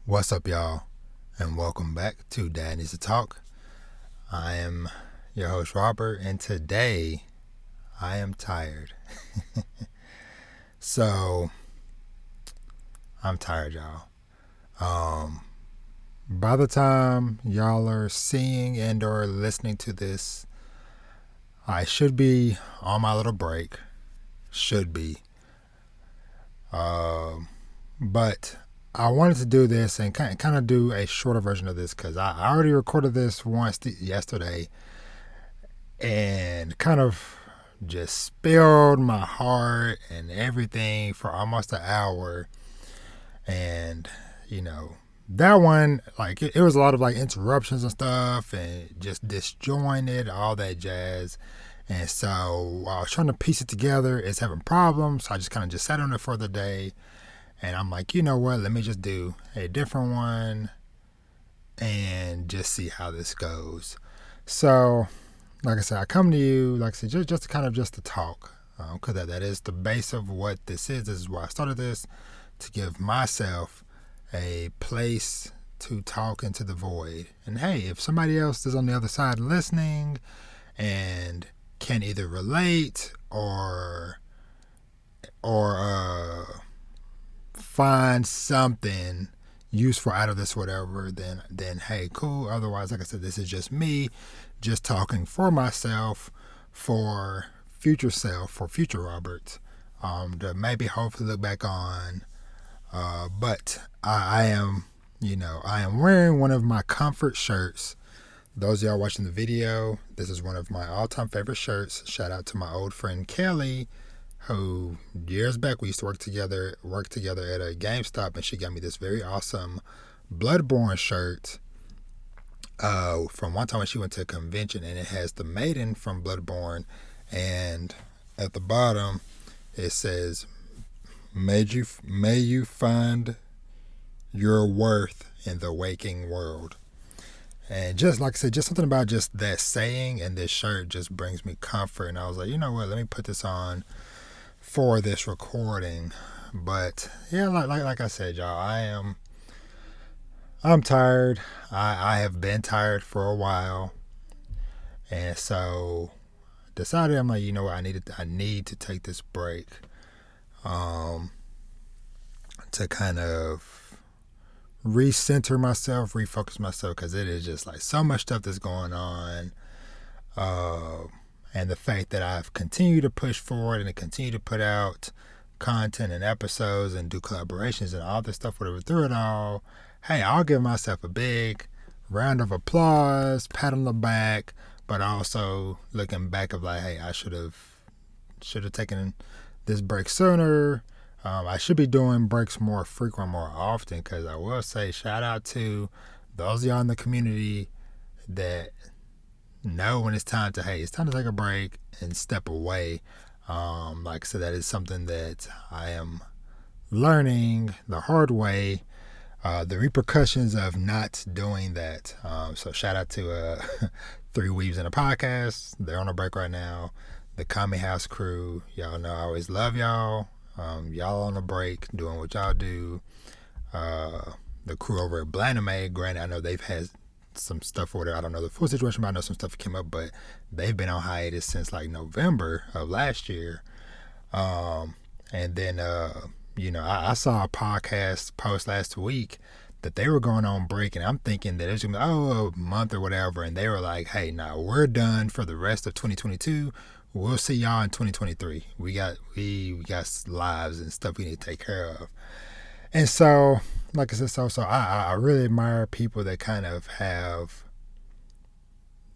What's up, y'all, and welcome back to Dad Needs to Talk. I am your host, Robert, and today I am tired. So, I'm tired, y'all. By the time y'all are seeing and or listening to this, I should be on my little break. Should be. But I wanted to do this and kind of do a shorter version of this because I already recorded this once yesterday and kind of just spilled my heart and everything for almost an hour. And, that one, like, it was a lot of, like, interruptions and stuff and just disjointed, all that jazz. And so while I was trying to piece it together, it's having problems. So I just kind of just sat on it for the day. And I'm like, you know what? Let me just do a different one and just see how this goes. So, like I said, I come to you, like I said, just to kind of just to talk. Because that is the base of what this is. This is why I started this, to give myself a place to talk into the void. And hey, if somebody else is on the other side listening and can either relate or find something useful out of this, whatever, then hey, cool. Otherwise, like I said, this is just me just talking for myself, for future Robert, to maybe hopefully look back on. But I am wearing one of my comfort shirts. Those of y'all watching the video, this is one of my all-time favorite shirts. Shout out to my old friend Kelly, who years back we used to work together at a GameStop, and she got me this very awesome Bloodborne shirt from one time when she went to a convention, and it has the maiden from Bloodborne, and at the bottom it says, may you find your worth in the waking world. And just like I said, just something about just that saying and this shirt just brings me comfort. And I was like, you know what, let me put this on for this recording. But yeah, like I said, y'all, I'm tired. I have been tired for a while. And so decided, I'm like, you know what, I need to take this break. To kind of recenter myself, refocus myself, because it is just like so much stuff that's going on. And the fact that I've continued to push forward and to continue to put out content and episodes and do collaborations and all this stuff, whatever, through it all, hey, I'll give myself a big round of applause, pat on the back, but also looking back of like, hey, I should have taken this break sooner. I should be doing breaks more frequent, more often, because I will say shout out to those of y'all in the community that know when it's time to take a break and step away. Like I said, that is something that I am learning the hard way, the repercussions of not doing that. So shout out to Three Weaves in a Podcast. They're on a break right now. The Kami House crew, y'all know I always love y'all. Y'all on a break doing what y'all do. The crew over at Blaname, granted, I know they've had some stuff or whatever. I don't know the full situation, but I know some stuff came up, but they've been on hiatus since like November of last year. And then, I saw a podcast post last week that they were going on break, and I'm thinking that it was going to be, a month or whatever. And they were like, hey, now we're done for the rest of 2022. We'll see y'all in 2023. We got lives and stuff we need to take care of. And so, like I said, so I really admire people that kind of have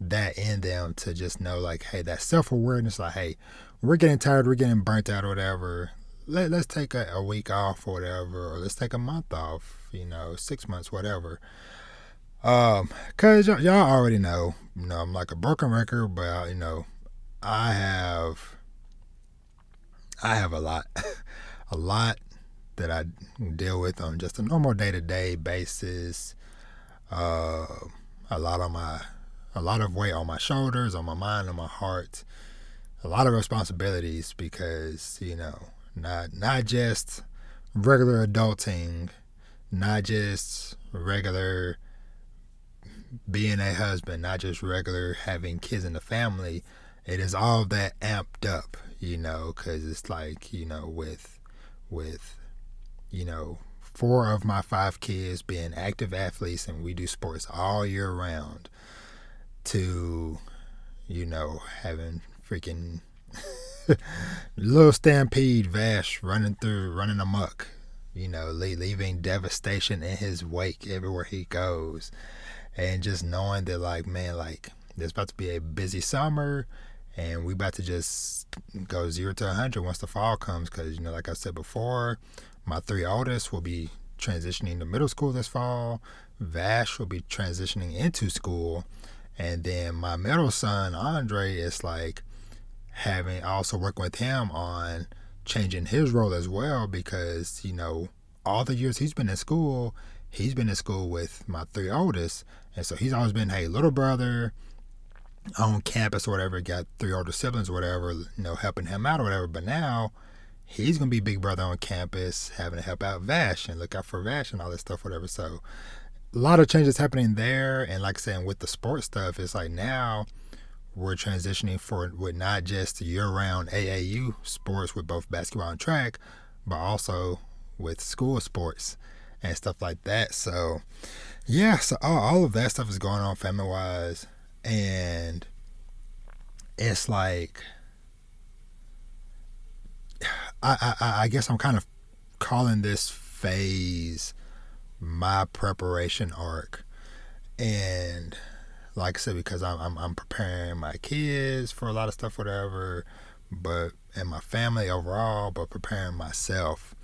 that in them to just know, like, hey, that self-awareness, like, hey, we're getting tired, we're getting burnt out or whatever. Let's take a week off or whatever, or let's take a month off, 6 months, whatever. Cause y'all already know, I'm like a broken record, but I have a lot, a lot that I deal with on just a normal day-to-day basis. A lot of weight on my shoulders, on my mind, on my heart. A lot of responsibilities because, not just regular adulting, not just regular being a husband, not just regular having kids in the family. It is all that amped up, because it's like, with, you know, 4 of my 5 kids being active athletes and we do sports all year round to, having freaking little stampede Vash running amok, leaving devastation in his wake everywhere he goes. And just knowing that, like, man, like, there's about to be a busy summer and we about to just go 0 to 100 once the fall comes. Because, like I said before, my 3 oldest will be transitioning to middle school this fall. Vash will be transitioning into school. And then my middle son, Andre, is like also working with him on changing his role as well. Because, all the years he's been in school with my 3 oldest. And so he's always been, hey, little brother on campus or whatever, got 3 older siblings or whatever, helping him out or whatever. But now he's going to be big brother on campus, having to help out Vash and look out for Vash and all this stuff, whatever. So a lot of changes happening there. And like I said, with the sports stuff, it's like now we're transitioning with not just year-round AAU sports with both basketball and track, but also with school sports and stuff like that. So yeah, so all of that stuff is going on family-wise. And it's like, I guess I'm kind of calling this phase my preparation arc. And like I said, because I'm preparing my kids for a lot of stuff, whatever, and my family overall, but preparing myself.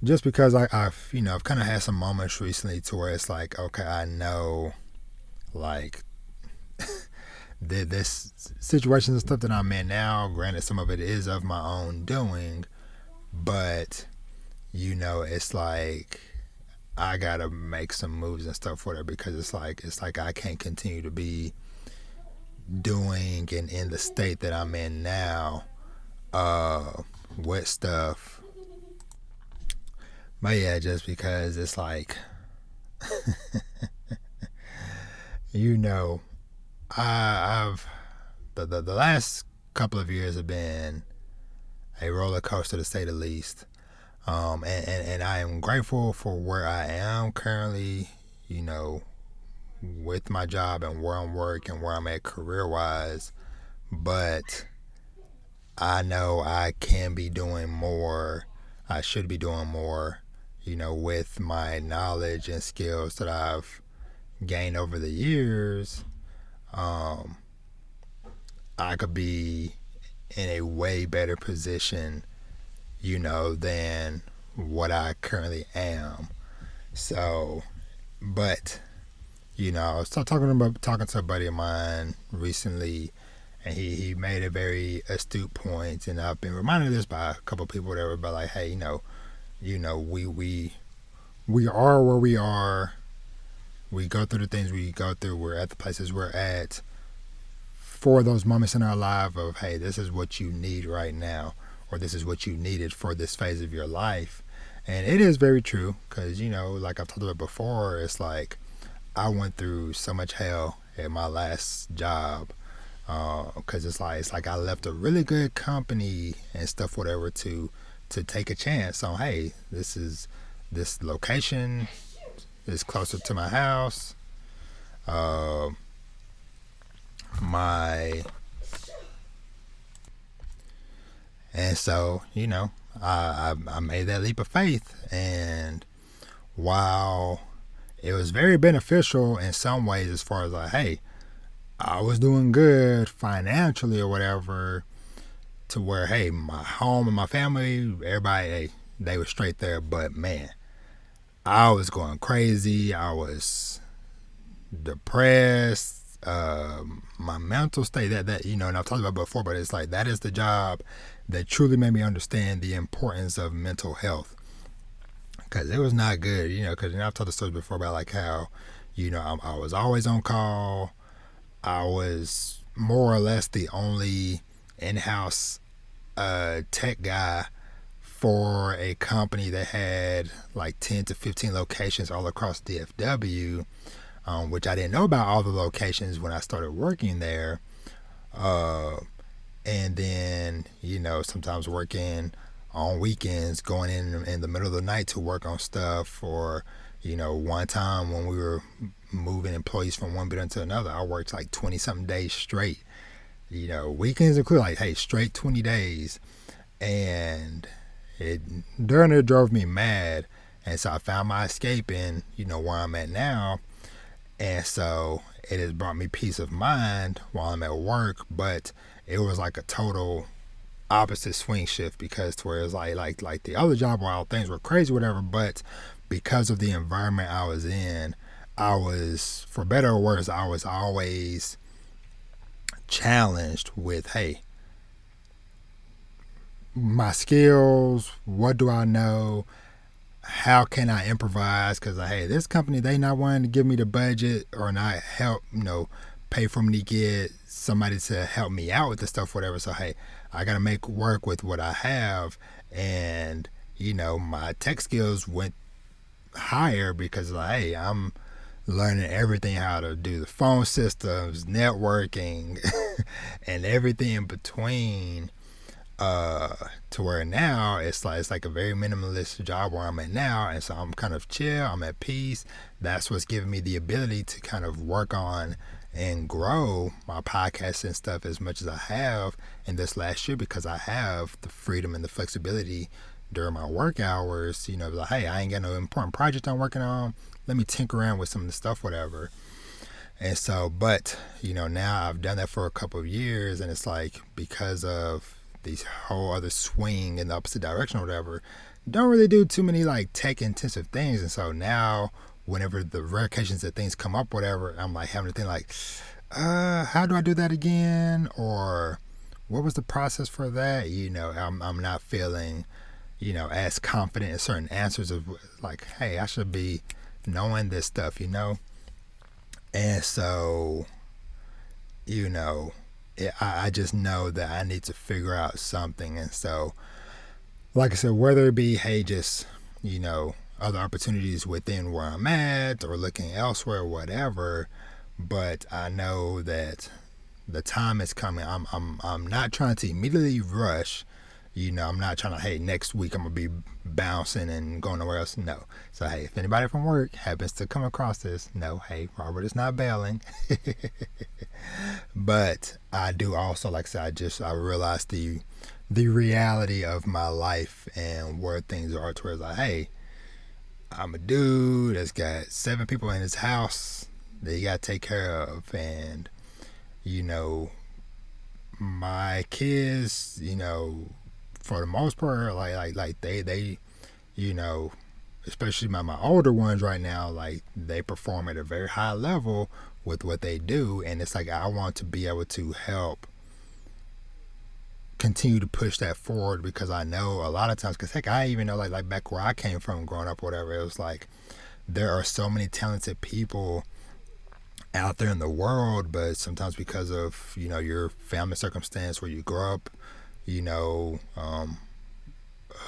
Just because I've kind of had some moments recently to where it's like, okay, I know, like, this situations and stuff that I'm in now, granted some of it is of my own doing, but it's like I gotta make some moves and stuff for it, because it's like I can't continue to be doing and in the state that I'm in now with stuff. But yeah, just because it's like I've the last couple of years have been a roller coaster, to say the least. And I am grateful for where I am currently, with my job and where I'm working, where I'm at career wise. But I know I can be doing more. I should be doing more, with my knowledge and skills that I've gained over the years. I could be in a way better position, than what I currently am. So, but, I was talking to a buddy of mine recently, and he made a very astute point, and I've been reminded of this by a couple of people, whatever, but like, hey, we are where we are. We go through the things we go through. We're at the places we're at for those moments in our life of, hey, this is what you need right now, or this is what you needed for this phase of your life. And it is very true, because, like I've talked about before, it's like I went through so much hell at my last job, because it's like I left a really good company and stuff, whatever, to take a chance on, hey, this location is closer to my house. And so, I made that leap of faith. And while it was very beneficial in some ways, as far as like, hey, I was doing good financially or whatever, to where, hey, my home and my family, everybody, hey, they were straight there. But man, I was going crazy. I was depressed. My mental state, that and I've talked about before, but it's like that is the job that truly made me understand the importance of mental health, because it was not good, because I've told the stories before about like how I was always on call. I was more or less the only in-house tech guy for a company that had like 10 to 15 locations all across DFW, which I didn't know about all the locations when I started working there. And then, sometimes working on weekends, going in the middle of the night to work on stuff. Or, one time when we were moving employees from one building to another, I worked like 20 something days straight. Weekends include like, hey, straight 20 days. And during it drove me mad. And so I found my escape in, where I'm at now. And so it has brought me peace of mind while I'm at work, but it was like a total opposite swing shift, because to where it's like the other job, while things were crazy, whatever, but because of the environment I was in, I was, for better or worse, I was always challenged with, hey, my skills, what do I know? How can I improvise? Because, hey, this company, they not wanting to give me the budget or not help, pay for me to get somebody to help me out with the stuff, whatever. So, hey, I got to make work with what I have. And, my tech skills went higher because, like, hey, I'm learning everything, how to do the phone systems, networking, and everything in between. To where now it's like a very minimalist job where I'm at now, and so I'm kind of chill, I'm at peace. That's what's giving me the ability to kind of work on and grow my podcast and stuff as much as I have in this last year, because I have the freedom and the flexibility during my work hours, like, hey, I ain't got no important project I'm working on, let me tinker around with some of the stuff, whatever. And so, but now I've done that for a couple of years, and it's like, because of these whole other swing in the opposite direction or whatever, don't really do too many like tech intensive things. And so now whenever the rare occasions that things come up, whatever, I'm like having to think like, how do I do that again? Or what was the process for that? I'm not feeling, as confident in certain answers of like, hey, I should be knowing this stuff, And so, I just know that I need to figure out something. And so, like I said, whether it be, hey, just, other opportunities within where I'm at or looking elsewhere, whatever, but I know that the time is coming. I'm not trying to immediately rush. I'm not trying to, hey, next week I'm going to be bouncing and going nowhere else. No. So, hey, if anybody from work happens to come across this, no, hey, Robert is not bailing. But I do also, like I said, I realized the reality of my life and where things are, towards like, hey, I'm a dude that's got 7 people in his house that you got to take care of. And, my kids, for the most part, like they, especially my older ones right now, like they perform at a very high level with what they do, and it's like I want to be able to help continue to push that forward, because I know a lot of times, because heck, I even know like back where I came from growing up, whatever, it was like there are so many talented people out there in the world, but sometimes because of your family circumstance where you grow up, who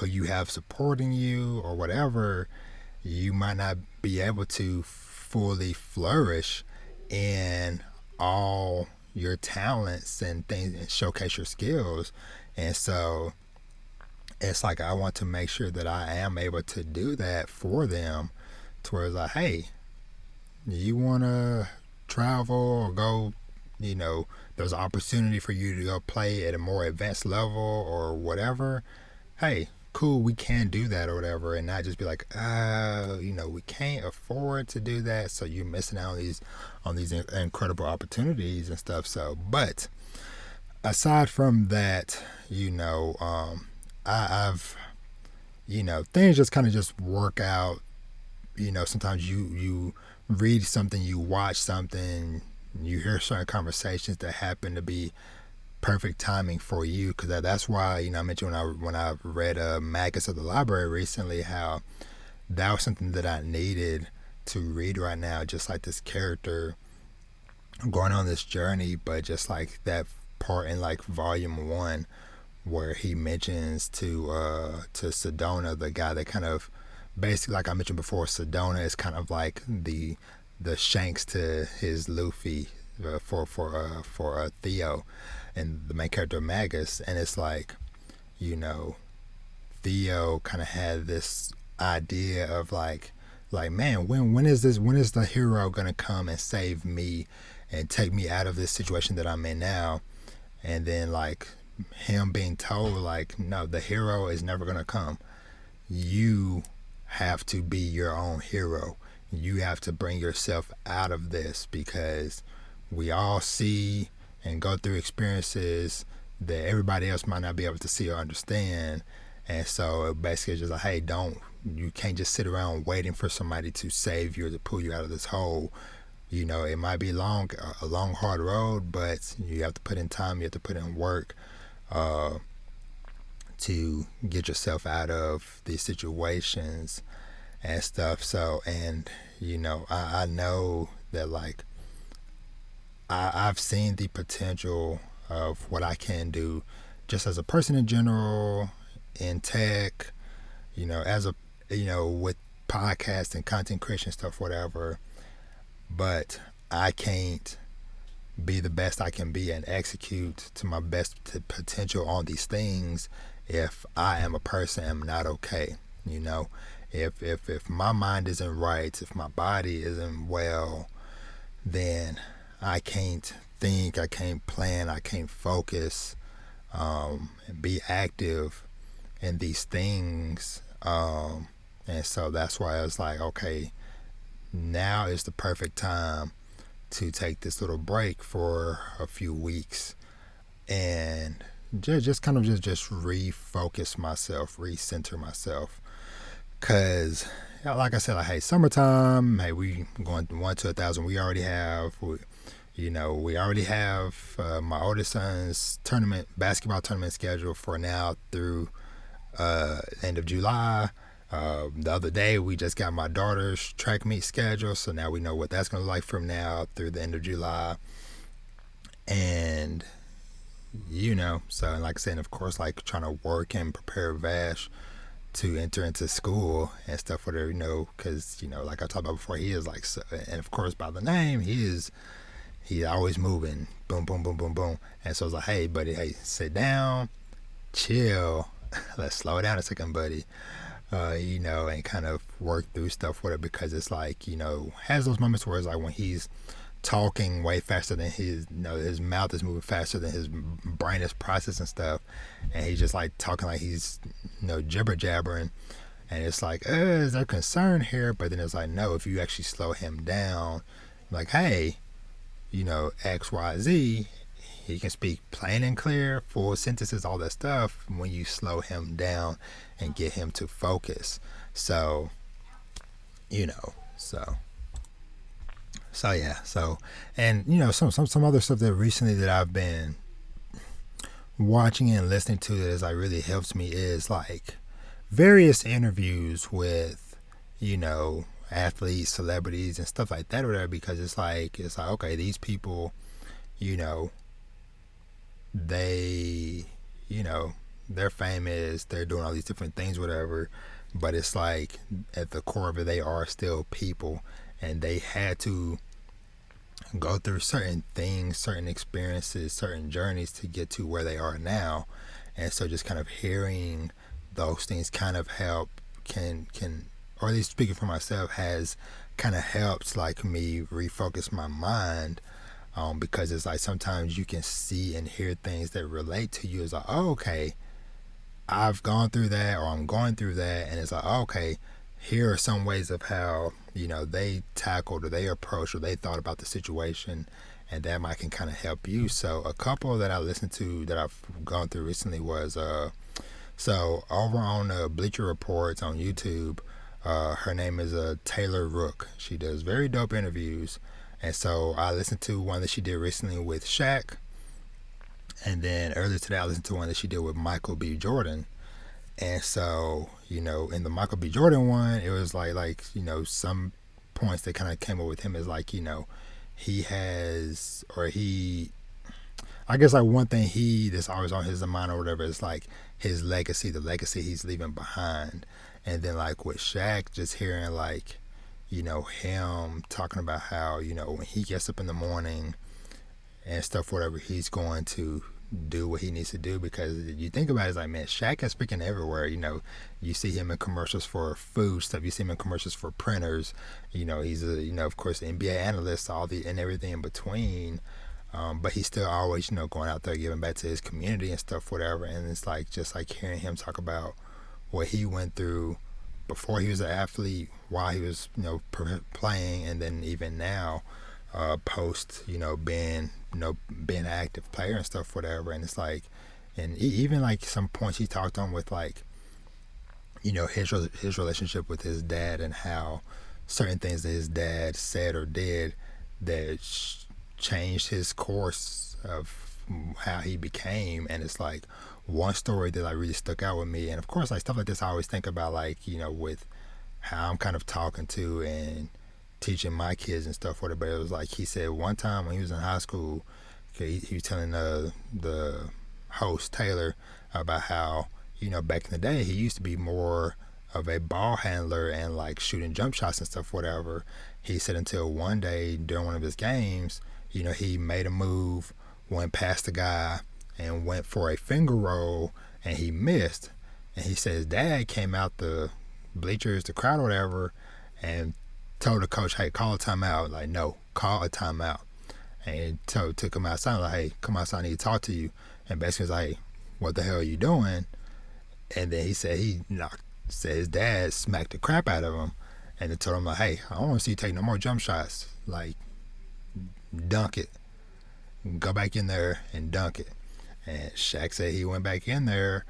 you have supporting you or whatever, you might not be able to fully flourish in all your talents and things and showcase your skills. And so it's like I want to make sure that I am able to do that for them, to where it's like, hey, you want to travel or go, there's an opportunity for you to go play at a more advanced level or whatever, hey, cool, we can do that or whatever, and not just be like, we can't afford to do that, so you're missing out on these incredible opportunities and stuff. So, but aside from that, I've things just kind of just work out. Sometimes you read something, you watch something, you hear certain conversations that happen to be perfect timing for you, because that's why I mentioned when I read Magus of the Library recently, how that was something that I needed to read right now, just like this character going on this journey, but just like that part in like volume 1 where he mentions to Sedona, the guy that kind of basically, like I mentioned before, Sedona is kind of like the Shanks to his Luffy for Theo, and the main character Magus, and it's like, you know, Theo kind of had this idea of like man, when is the hero gonna come and save me and take me out of this situation that I'm in now? And then like him being told like, no, the hero is never gonna come. You have to be your own hero. You have to bring yourself out of this, because we all see and go through experiences that everybody else might not be able to see or understand. And so basically it's just like, hey, you can't just sit around waiting for somebody to save you or to pull you out of this hole. You know, it might be a long, hard road, but you have to put in time, you have to put in work to get yourself out of these situations and stuff. So, and, you know, I know that, like, I've seen the potential of what I can do just as a person in general, in tech, you know, with podcast and content creation stuff, whatever. But I can't be the best I can be and execute to my best potential on these things if I am a person am not okay. You know, if my mind isn't right, if my body isn't well, then I can't think, I can't plan, I can't focus, and be active in these things. And so that's why I was like, okay, now is the perfect time to take this little break for a few weeks and just kind of just refocus myself, recenter myself. Cause like I said, like, hey, summertime, hey, we going 1 to 1,000. We already have, we already have my oldest son's basketball tournament scheduled for now through end of July. The other day we just got my daughter's track meet schedule, so now we know what that's going to look like from now through the end of July. And so like I said, of course, like trying to work and prepare Vash to enter into school and stuff, whatever, because like I talked about before, he is like, so, and of course by the name, he's always moving, boom, boom, boom, boom, boom. And so I was like, hey buddy, hey, sit down, chill, let's slow it down a second, buddy. And kind of work through stuff with it, because it's like, has those moments where it's like when he's talking way faster than his mouth is moving faster than his brain is processing stuff, and he's just like talking like he's jibber jabbering, and it's like, is there concern here? But then it's like, no, if you actually slow him down, like, hey, XYZ, he can speak plain and clear, full sentences, all that stuff, when you slow him down and get him to focus. So, so yeah. So, and some other stuff that recently that I've been watching and listening to that is like really helps me is like various interviews with athletes, celebrities, and stuff like that, or whatever. Because it's like okay, these people, they, their fame is they're doing all these different things, whatever, but it's like at the core of it, they are still people, and they had to go through certain things, certain experiences, certain journeys to get to where they are now. And so just kind of hearing those things kind of help can or at least speaking for myself, has kind of helped like me refocus my mind. Because it's like sometimes you can see and hear things that relate to you. It's like, oh, okay, I've gone through that, or I'm going through that, and it's like, oh, okay, here are some ways of how they tackled or they approached or they thought about the situation, and that might can kind of help you. So a couple that I listened to that I've gone through recently was so over on Bleacher Reports on YouTube, her name is Taylor Rook. She does very dope interviews. And so I listened to one that she did recently with Shaq. And then earlier today, I listened to one that she did with Michael B. Jordan. And so, in the Michael B. Jordan one, it was like some points that kind of came up with him is like, he has, or he, I guess like one thing that's always on his mind or whatever is like his legacy, the legacy he's leaving behind. And then like with Shaq, just hearing like, him talking about how, when he gets up in the morning and stuff, whatever, he's going to do what he needs to do. Because you think about it, it's like, man, Shaq is freaking everywhere. You see him in commercials for food stuff. You see him in commercials for printers. He's of course, the NBA analyst, and everything in between. But he's still always, going out there giving back to his community and stuff, whatever. And it's like, just like hearing him talk about what he went through before he was an athlete, while he was, playing, and then even now, post, being an active player and stuff, whatever. And it's like, and even like some points he talked on with like, his relationship with his dad, and how certain things that his dad said or did that changed his course of how he became. And it's like one story that like really stuck out with me. And of course, like stuff like this I always think about, like, with how I'm kind of talking to and teaching my kids and stuff, whatever. But it was like, he said one time when he was in high school, he was telling the host Taylor about how, back in the day he used to be more of a ball handler and like shooting jump shots and stuff, whatever. He said until one day during one of his games, he made a move, went past the guy, and went for a finger roll, and he missed. And he said his dad came out the bleachers, the crowd or whatever, and told the coach, hey, call a timeout. Like, no, call a timeout. And he took him outside, like, hey, come outside, I need to talk to you. And basically was like, hey, what the hell are you doing? And then he said said his dad smacked the crap out of him, and then told him, like, hey, I don't want to see you take no more jump shots. Like, dunk it. Go back in there and dunk it. And Shaq said he went back in there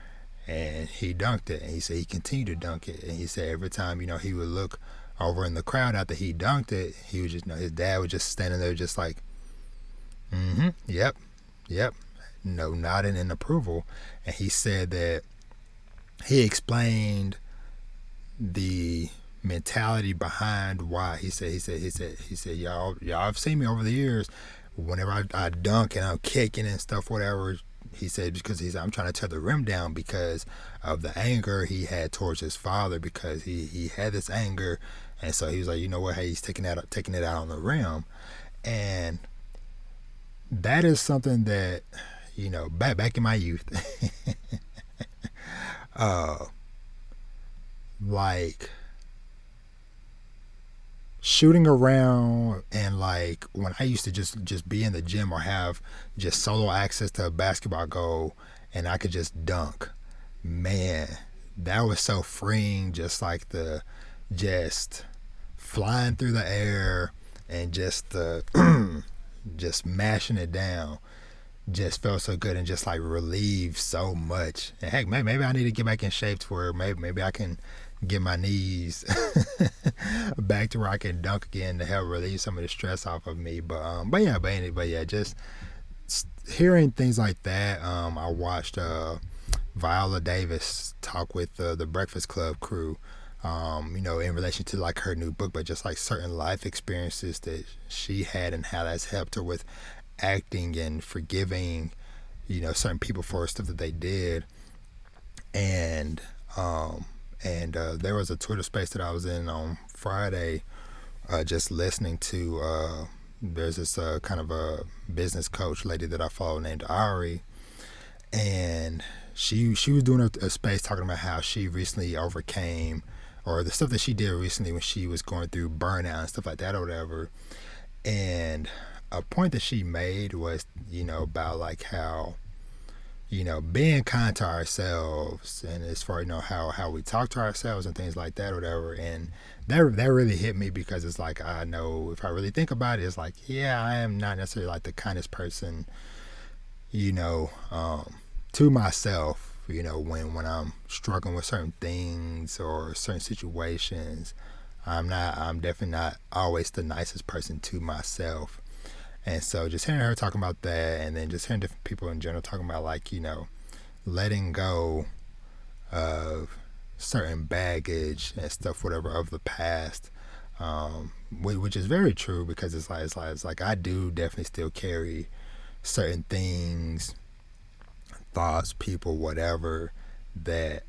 and he dunked it. And he said he continued to dunk it. And he said every time, he would look over in the crowd after he dunked it, he was just, his dad was just standing there just like, yep, nodding in approval. And he said that he explained the mentality behind why. He said, y'all have seen me over the years. Whenever I dunk and I'm kicking and stuff, whatever, he said, because I'm trying to tear the rim down because of the anger he had towards his father, because he had this anger, and so he was like, you know what, hey, he's taking it out on the rim. And that is something that, back in my youth, like shooting around, and like when I used to just be in the gym or have just solo access to a basketball goal and I could just dunk, man, that was so freeing. Just like just flying through the air and just just mashing it down just felt so good and just like relieved so much. And heck, maybe I need to get back in shape to where maybe I can get my knees back to where I can dunk again to help relieve some of the stress off of me. But yeah, just hearing things like that. I watched Viola Davis talk with the Breakfast Club crew, in relation to like her new book, but just like certain life experiences that she had and how that's helped her with acting and forgiving, certain people for stuff that they did. And there was a Twitter space that I was in on Friday, just listening to, there's this kind of a business coach lady that I follow named Ari, and she was doing a space talking about how she recently overcame, or the stuff that she did recently when she was going through burnout and stuff like that or whatever. And a point that she made was, about like how, being kind to ourselves, and as far, how we talk to ourselves and things like that or whatever. And that really hit me, because it's like, I know if I really think about it, it's like, yeah, I am not necessarily like the kindest person, to myself, when I'm struggling with certain things or certain situations. I'm definitely not always the nicest person to myself. And so just hearing her talking about that, and then just hearing different people in general talking about like, letting go of certain baggage and stuff, whatever, of the past, which is very true, because it's like I do definitely still carry certain things, thoughts, people, whatever that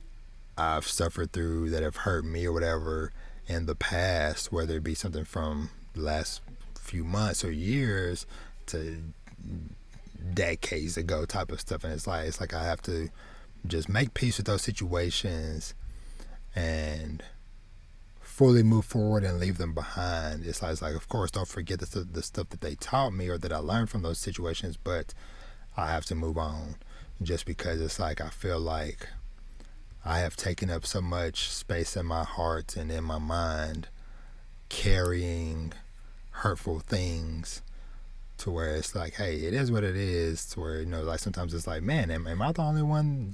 I've suffered through that have hurt me or whatever in the past, whether it be something from the last few months or years to decades ago type of stuff. And it's like I have to just make peace with those situations and fully move forward and leave them behind. It's like of course, don't forget the stuff that they taught me or that I learned from those situations, but I have to move on just because it's like I feel like I have taken up so much space in my heart and in my mind carrying hurtful things to where it's like, hey, it is what it is, to where, like sometimes it's like, man, am I the only one,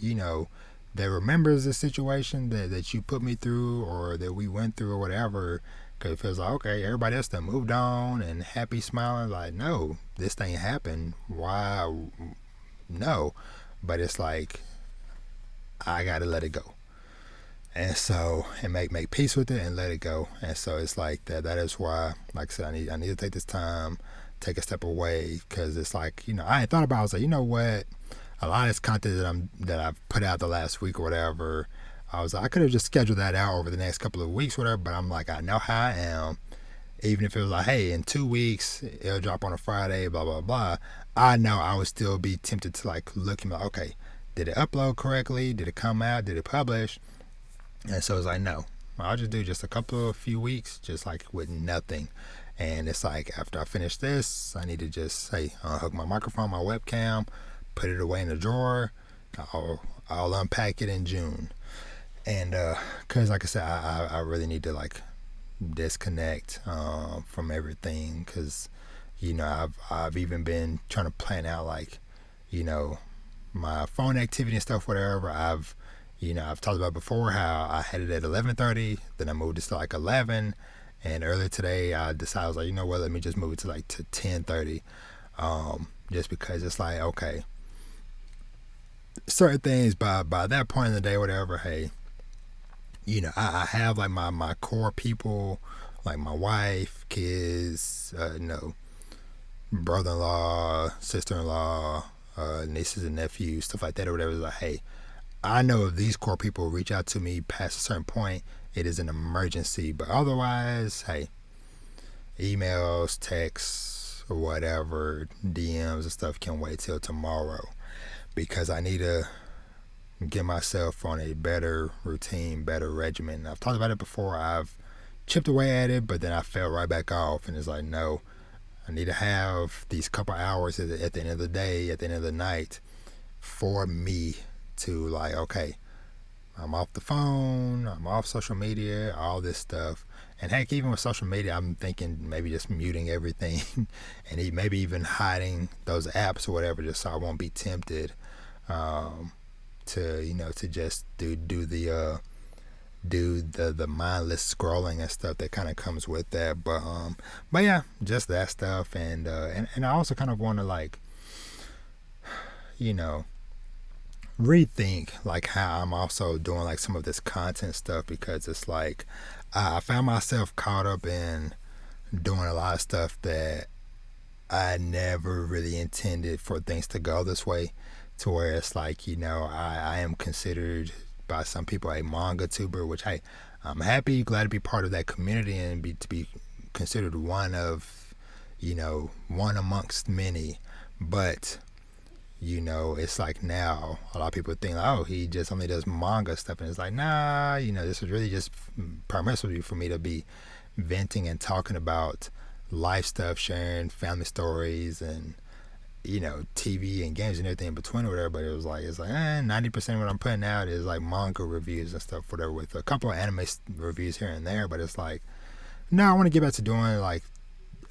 that remembers the situation that you put me through or that we went through or whatever? Because it feels like, okay, everybody else done moved on and happy, smiling, like, no, this thing happened. Why? No. But it's like, I got to let it go. And so, and make peace with it and let it go. And so it's like that is why, like I said, I need to take this time, take a step away, because it's like, I had thought about it. I was like, you know what, a lot of this content that I've put out the last week or whatever, I was like, I could have just scheduled that out over the next couple of weeks, whatever. But I'm like, I know how I am. Even if it was like, hey, in 2 weeks it'll drop on a Friday, blah blah blah, I know I would still be tempted to like look and be like, okay, did it upload correctly? Did it come out? Did it publish? And so it's like, no, I'll just do just a few weeks, just like with nothing. And it's like, after I finish this, I need to just, hey, unhook my microphone, my webcam, put it away in the drawer. I'll unpack it in June. And because, like I said, I really need to like disconnect from everything, because I've even been trying to plan out like my phone activity and stuff, whatever. I've talked about before how I had it at 11:30, then I moved it to like 11, and earlier today I decided, I was like, you know what, let me just move it to 10:30, just because it's like, okay, certain things by that point in the day, whatever, hey, I have like my core people, like my wife, kids, brother-in-law, sister-in-law, nieces and nephews, stuff like that or whatever. It's like, hey, I know if these core people reach out to me past a certain point, it is an emergency. But otherwise, hey, emails, texts, or whatever, DMs and stuff can wait till tomorrow, because I need to get myself on a better routine, better regimen. I've talked about it before. I've chipped away at it, but then I fell right back off. And it's like, no, I need to have these couple hours at the end of the day, at the end of the night, for me to like, okay, I'm off the phone, I'm off social media, all this stuff. And heck, even with social media, I'm thinking maybe just muting everything and maybe even hiding those apps or whatever, just so I won't be tempted to just do the mindless scrolling and stuff that kind of comes with that. But yeah, just that stuff. And I also kind of want to like, rethink like how I'm also doing like some of this content stuff, because it's like I found myself caught up in doing a lot of stuff that I never really intended for things to go this way, to where it's like, I am considered by some people a manga tuber, which, hey, I'm happy, glad to be part of that community and to be considered one of, one amongst many. But it's like now a lot of people think, oh, he just only does manga stuff, and it's like, nah, this is really just primarily for me to be venting and talking about life stuff, sharing family stories, and TV and games and everything in between or whatever. But it's like 90% of what I'm putting out is like manga reviews and stuff, whatever, with a couple of anime reviews here and there. But it's like, no, I want to get back to doing like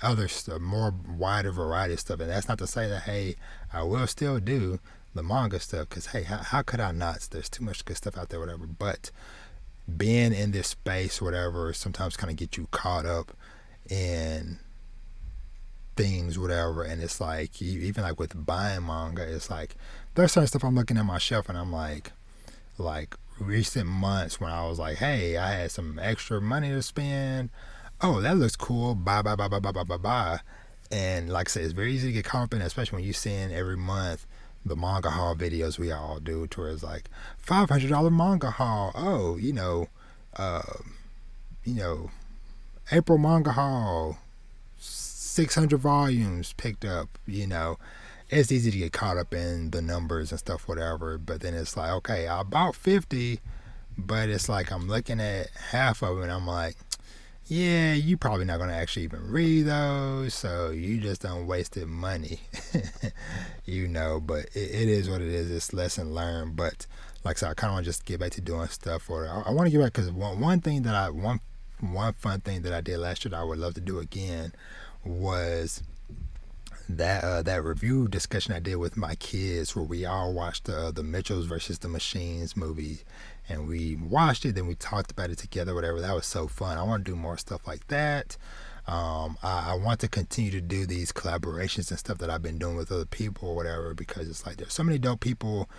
other stuff, more wider variety of stuff. And that's not to say that, hey, I will still do the manga stuff, because hey, how could I not? There's too much good stuff out there, whatever. But being in this space, whatever, sometimes kind of get you caught up in things, whatever. And it's like, even like with buying manga, it's like there's certain stuff I'm looking at my shelf and I'm like recent months when I was like, hey, I had some extra money to spend, oh, that looks cool, buy. And like I said, it's very easy to get caught up in, especially when you seeing every month the manga haul videos we all do, to where it's like $500 manga haul. Oh, uh, you know, April manga haul, 600 volumes picked up. It's easy to get caught up in the numbers and stuff, whatever. But then it's like, okay, I bought 50, but it's like I'm looking at half of it and I'm like, yeah, you probably not going to actually even read those, so you just done wasted money. But it is what it is. It's lesson learned. But like I said, I kind of want to just get back to doing stuff. Or I want to get back, because one fun thing that I did last year that I would love to do again was that review discussion I did with my kids, where we all watched the Mitchells versus the Machines movie, and we watched it, then we talked about it together, whatever. That was so fun. I want to do more stuff like that. I want to continue to do these collaborations and stuff that I've been doing with other people or whatever, because it's like there's so many dope people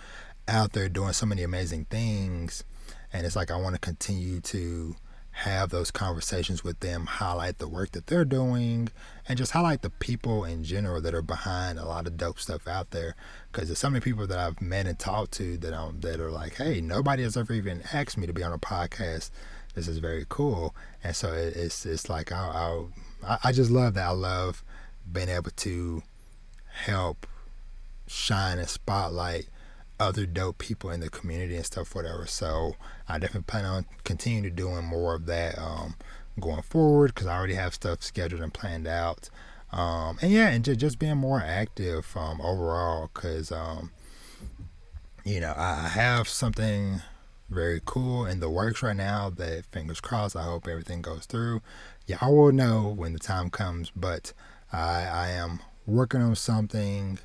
out there doing so many amazing things, and it's like I want to continue to have those conversations with them, highlight the work that they're doing, and just highlight the people in general that are behind a lot of dope stuff out there. Because there's so many people that I've met and talked to that are like, hey, nobody has ever even asked me to be on a podcast. This is very cool. And so it's like I just love that. I love being able to help shine and spotlight other dope people in the community and stuff, whatever. So I definitely plan on continuing to doing more of that going forward, because I already have stuff scheduled and planned out. And just being more active overall, because I have something very cool in the works right now that, fingers crossed, I hope everything goes through. Yeah, I will know when the time comes, but I am working on something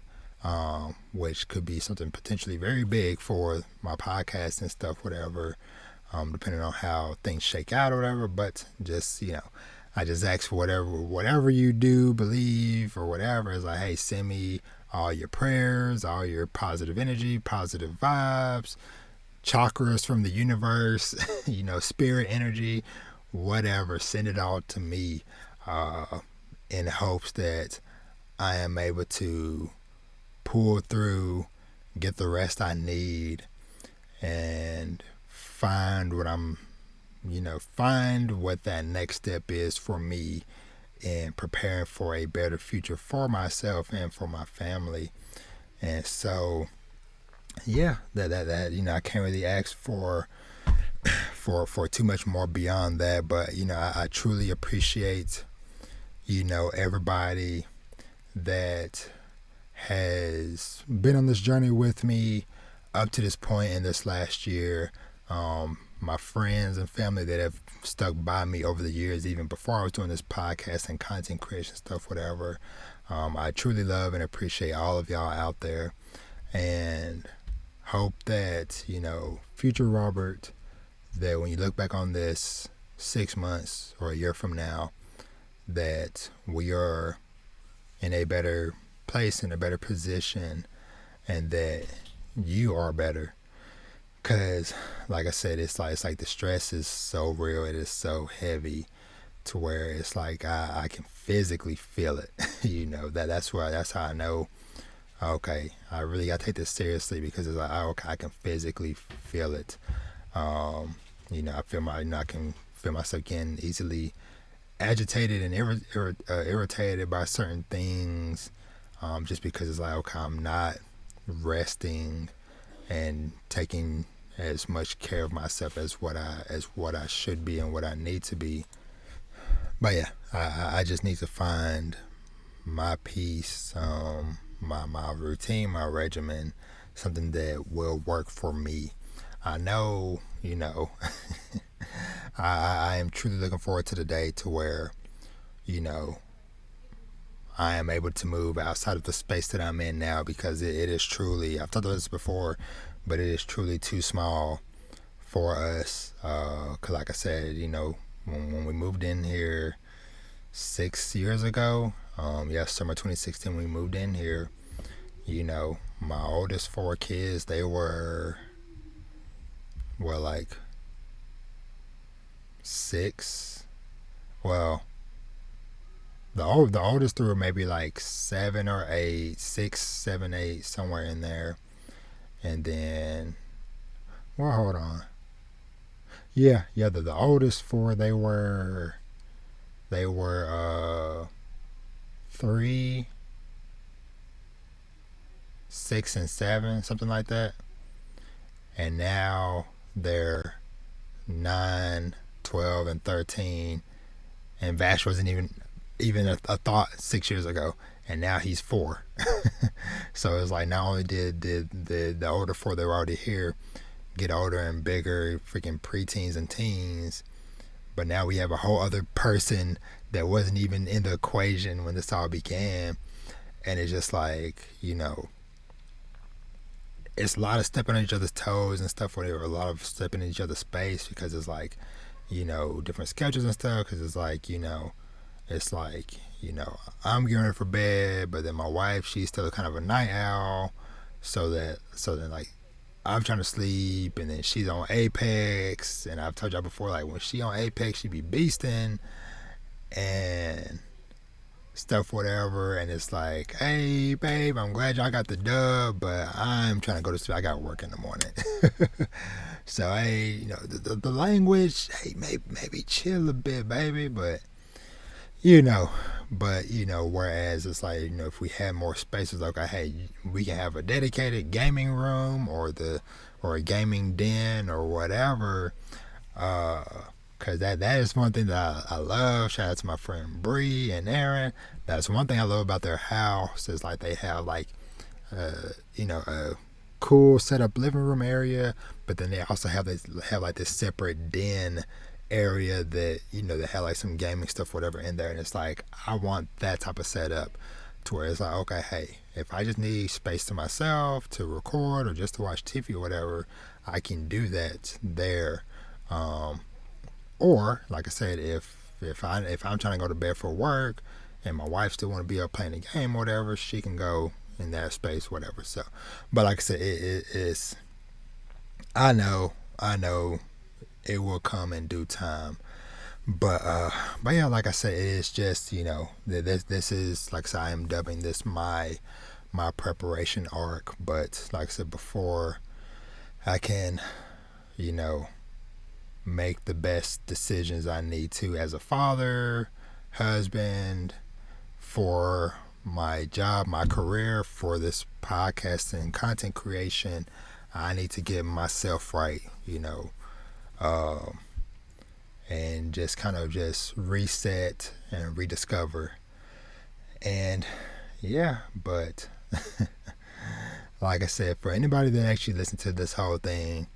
which could be something potentially very big for my podcast and stuff, whatever, depending on how things shake out or whatever. But just, I just ask for whatever you do, believe, or whatever. It's like, hey, send me all your prayers, all your positive energy, positive vibes, chakras from the universe, spirit energy, whatever. Send it all to me in hopes that I am able to pull through, get the rest I need, and find what that next step is for me in preparing for a better future for myself and for my family. And so, yeah, that I can't really ask for too much more beyond that. But I truly appreciate everybody that has been on this journey with me up to this point in this last year. My friends and family that have stuck by me over the years, even before I was doing this podcast and content creation stuff, whatever. I truly love and appreciate all of y'all out there, and hope that, future Robert, that when you look back on this 6 months or a year from now, that we are in a better place, in a better position, and that you are better. Because like I said, it's like the stress is so real, it is so heavy, to where it's like I can physically feel it. That's how I know, okay, I really got to take this seriously, because it's like, okay, I can physically feel it. I can feel myself getting easily agitated and irritated by certain things, just because it's like, okay, I'm not resting and taking as much care of myself as what I should be and what I need to be. But yeah, I just need to find my peace, my routine, my regimen, something that will work for me. I know, I am truly looking forward to the day to where, I am able to move outside of the space that I'm in now, because it is truly, I've talked about this before, but it is truly too small for us. Because like I said, when we moved in here 6 years ago, summer 2016, we moved in here, my oldest 4 kids, they were, like 6, the oldest threw maybe like 7 or 8, 6, 7, 8, somewhere in there. And then, well, hold on. Yeah, the oldest four, they were 3, 6, and 7, something like that. And now they're 9, 12, and 13. And Vash wasn't even a thought 6 years ago, and now he's 4. So it's like not only did the older 4 that were already here get older and bigger, freaking preteens and teens, but now we have a whole other person that wasn't even in the equation when this all began. And it's just like, it's a lot of stepping on each other's toes and stuff, whatever, a lot of stepping in each other's space, because it's like, different schedules and stuff, because it's like, it's like, I'm getting ready for bed, but then my wife, she's still kind of a night owl, so then like I'm trying to sleep, and then she's on Apex, and I've told y'all before, like when she on Apex, she be beasting and stuff, whatever, and it's like, hey babe, I'm glad y'all got the dub, but I'm trying to go to sleep. I got work in the morning. So hey, the language, hey, maybe chill a bit, baby, but whereas it's like, if we had more spaces, okay, hey, we can have a dedicated gaming room or a gaming den or whatever, because that is one thing that I love. Shout out to my friend Bree and Aaron. That's one thing I love about their house, is like they have like a cool set up living room area, but then they also have like this separate den area that that have like some gaming stuff, whatever, in there. And it's like, I want that type of setup to where it's like, okay, hey, if I just need space to myself to record or just to watch TV or whatever, I can do that there. Or like I said, if I'm trying to go to bed for work and my wife still want to be up playing the game or whatever, she can go in that space, whatever. So, but like I said, it's, I know it will come in due time. But yeah, like I said, it is just, this is, like I said, I am dubbing this my preparation arc. But like I said before, I can, make the best decisions I need to as a father, husband, for my job, my career, for this podcast and content creation. I need to get myself right, and just kind of just reset and rediscover. And yeah, but like I said, for anybody that actually listened to this whole thing,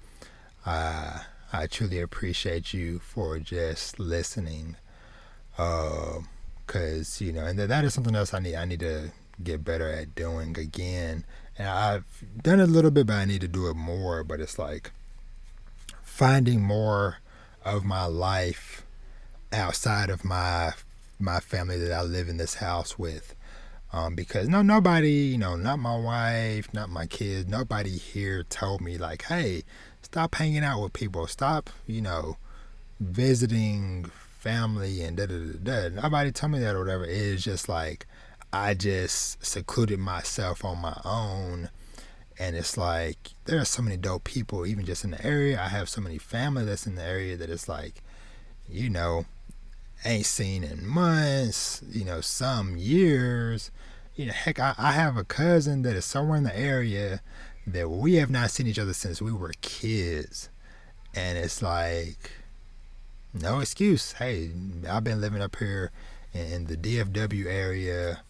I truly appreciate you for just listening, because and that is something else I need to get better at doing again. And I've done it a little bit, but I need to do it more. But it's like finding more of my life outside of my family that I live in this house with, because nobody, not my wife, not my kids, nobody here told me like, hey, stop hanging out with people, stop visiting family and da da da da. Nobody told me that or whatever. It's just like I just secluded myself on my own. And it's like, there are so many dope people, even just in the area. I have so many family that's in the area that it's like, ain't seen in months, some years. Heck, I have a cousin that is somewhere in the area that we have not seen each other since we were kids. And it's like, no excuse. Hey, I've been living up here in the DFW area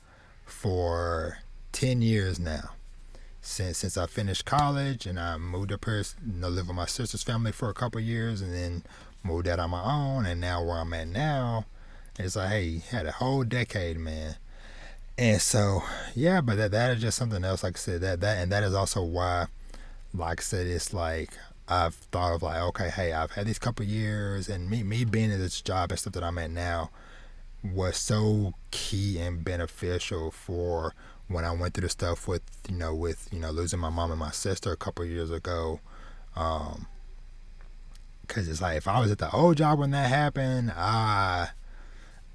for 10 years now. Since I finished college, and I moved up here, live with my sister's family for a couple of years, and then moved out on my own, and now where I'm at now, it's like, hey, had a whole decade, man. And so, yeah, but that is just something else. Like I said, that is also why, like I said, it's like I've thought of like, okay, hey, I've had these couple of years, and me being in this job and stuff that I'm at now was so key and beneficial for when I went through the stuff with losing my mom and my sister a couple of years ago. Because it's like, if I was at the old job when that happened,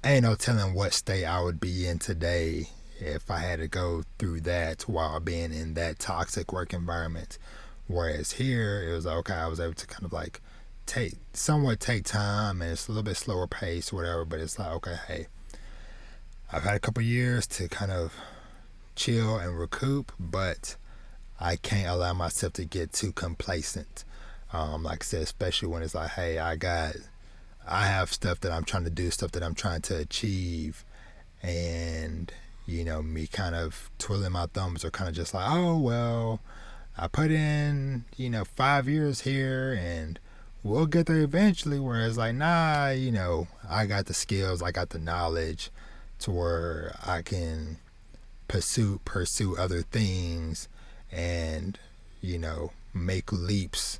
ain't no telling what state I would be in today if I had to go through that while being in that toxic work environment. Whereas here, it was like, okay, I was able to kind of like take time, and it's a little bit slower pace or whatever, but it's like, okay, hey, I've had a couple years to kind of chill and recoup, but I can't allow myself to get too complacent. Like I said, especially when it's like, hey, I have stuff that I'm trying to do, stuff that I'm trying to achieve, and me kind of twiddling my thumbs or kind of just like, oh well, I put in 5 years here, and we'll get there eventually. Whereas like, nah, I got the skills, I got the knowledge to where I can pursue other things and make leaps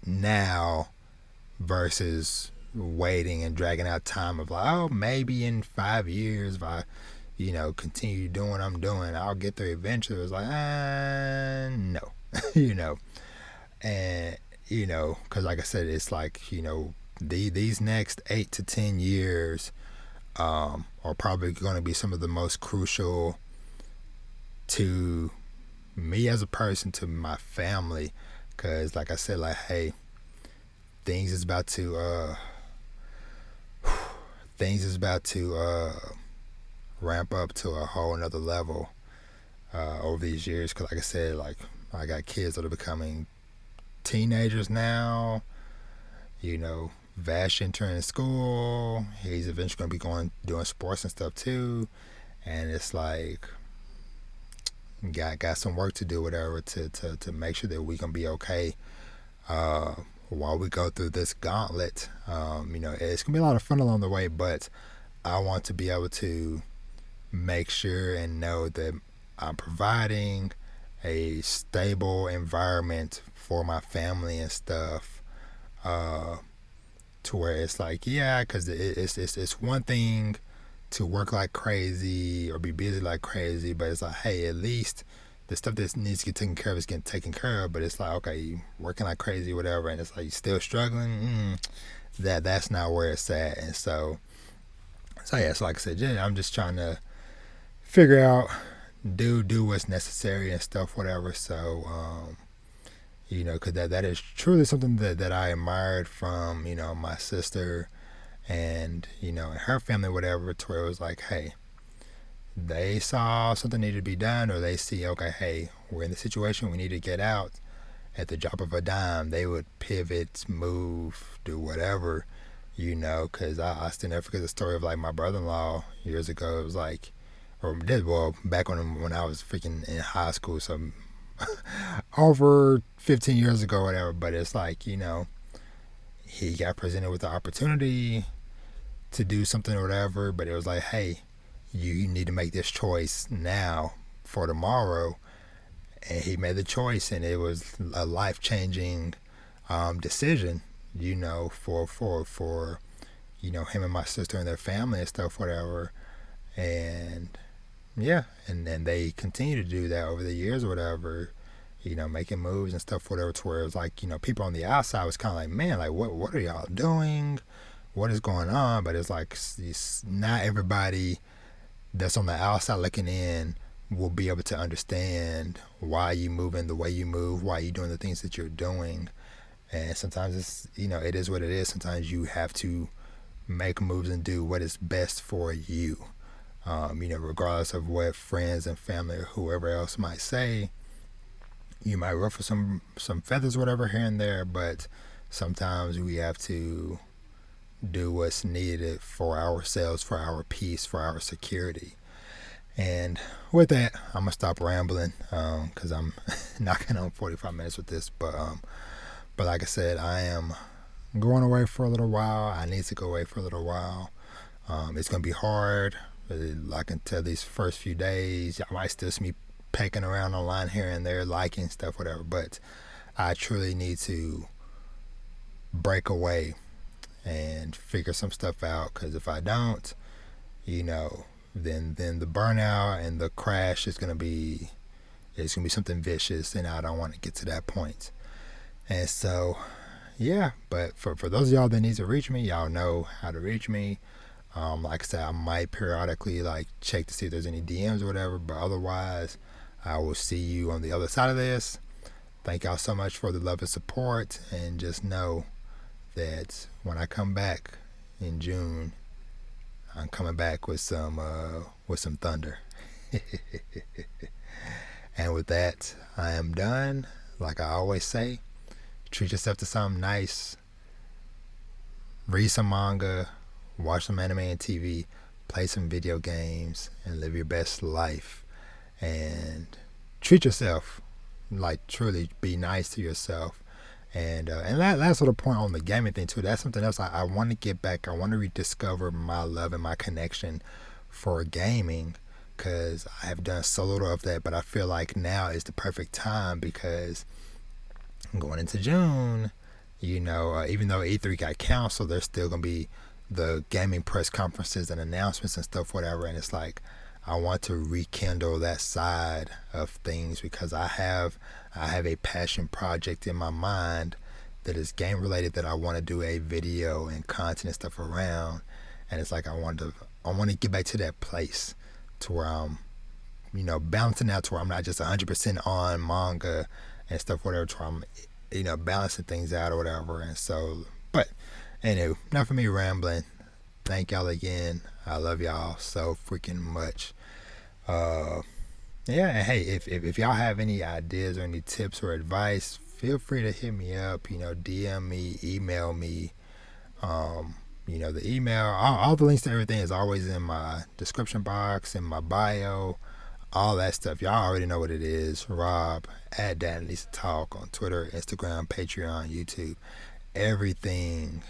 now versus waiting and dragging out time of like, oh, maybe in 5 years if I continue doing what I'm doing, I'll get there eventually. It was like, no. And because like I said, it's like these next 8 to 10 years are probably going to be some of the most crucial to me as a person, to my family, because like I said, like, hey, things is about to ramp up to a whole another level over these years. Because like I said, like, I got kids that are becoming teenagers now. Vash entering school, he's eventually going to be doing sports and stuff too, and it's like, got some work to do, whatever, to make sure that we can be okay while we go through this gauntlet. It's gonna be a lot of fun along the way, but I want to be able to make sure and know that I'm providing a stable environment for my family and stuff, to where it's like, yeah, because it's one thing to work like crazy or be busy like crazy, but it's like, hey, at least the stuff that needs to get taken care of is getting taken care of. But it's like, okay, you working like crazy, whatever, and it's like you still struggling. That's not where it's at. And so yeah, so like I said, I'm just trying to figure out, do what's necessary and stuff, whatever. So because that is truly something that I admired from my sister and and her family, whatever, to where it was like, hey, they saw something needed to be done, or they see, okay, hey, we're in the situation, we need to get out. At the drop of a dime, they would pivot, move, do whatever, because I still never forget the story of like my brother-in-law years ago. It was like, back when I was freaking in high school, so over 15 years ago, whatever. But it's like, he got presented with the opportunity to do something or whatever, but it was like, hey, you need to make this choice now for tomorrow. And he made the choice, and it was a life-changing decision, for him and my sister and their family and stuff, whatever. And yeah, and then they continue to do that over the years or whatever, making moves and stuff, whatever, to where it was like, people on the outside was kind of like, man, like, what are y'all doing? What is going on? But it's like, not everybody that's on the outside looking in will be able to understand why you moving the way you move, why you doing the things that you're doing. And sometimes it's, it is what it is. Sometimes you have to make moves and do what is best for you. Regardless of what friends and family or whoever else might say. You might ruffle some feathers, whatever, here and there, but sometimes we have to do what's needed for ourselves, for our peace, for our security. And with that, I'm gonna stop rambling, because I'm knocking on 45 minutes with this. But like I said, I am going away for a little while. I need to go away for a little while. It's gonna be hard. I can tell these first few days, y'all might still see me pecking around online here and there, liking stuff, whatever. But I truly need to break away and figure some stuff out, because if I don't, then the burnout and the crash is gonna be something vicious, and I don't want to get to that point. And so, yeah. But for those of y'all that need to reach me, y'all know how to reach me. Like I said, I might periodically like check to see if there's any DMs or whatever, but otherwise, I will see you on the other side of this. Thank y'all so much for the love and support, and just know that when I come back in June, I'm coming back with some thunder. And with that, I am done. Like I always say, treat yourself to something nice. Read some manga, watch some anime and TV, play some video games, and live your best life. And treat yourself. Like truly, be nice to yourself. And that's sort of point on the gaming thing too. That's something else I want to get back. I want to rediscover my love and my connection for gaming, because I have done so little of that. But I feel like now is the perfect time, because going into June, even though E3 got canceled, there's still gonna be the gaming press conferences and announcements and stuff, whatever. And it's like I want to rekindle that side of things, because I have a passion project in my mind that is game related that I want to do a video and content and stuff around. And it's like I want to get back to that place to where I'm balancing out, to where I'm not just 100% on manga and stuff, whatever, to where I'm balancing things out or whatever. And so, but anyway, not for me rambling. Thank y'all again. I love y'all so freaking much. Yeah, and hey, if y'all have any ideas or any tips or advice, feel free to hit me up. DM me, email me. The email, all the links to everything is always in my description box, in my bio, all that stuff. Y'all already know what it is. Rob at Dan and Lisa Talk on Twitter, Instagram, Patreon, YouTube, everything.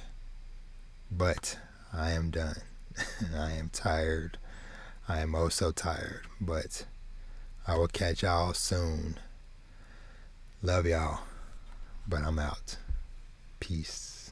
But I am done. I am tired. I am oh so tired. But I will catch y'all soon. Love y'all. But I'm out. Peace.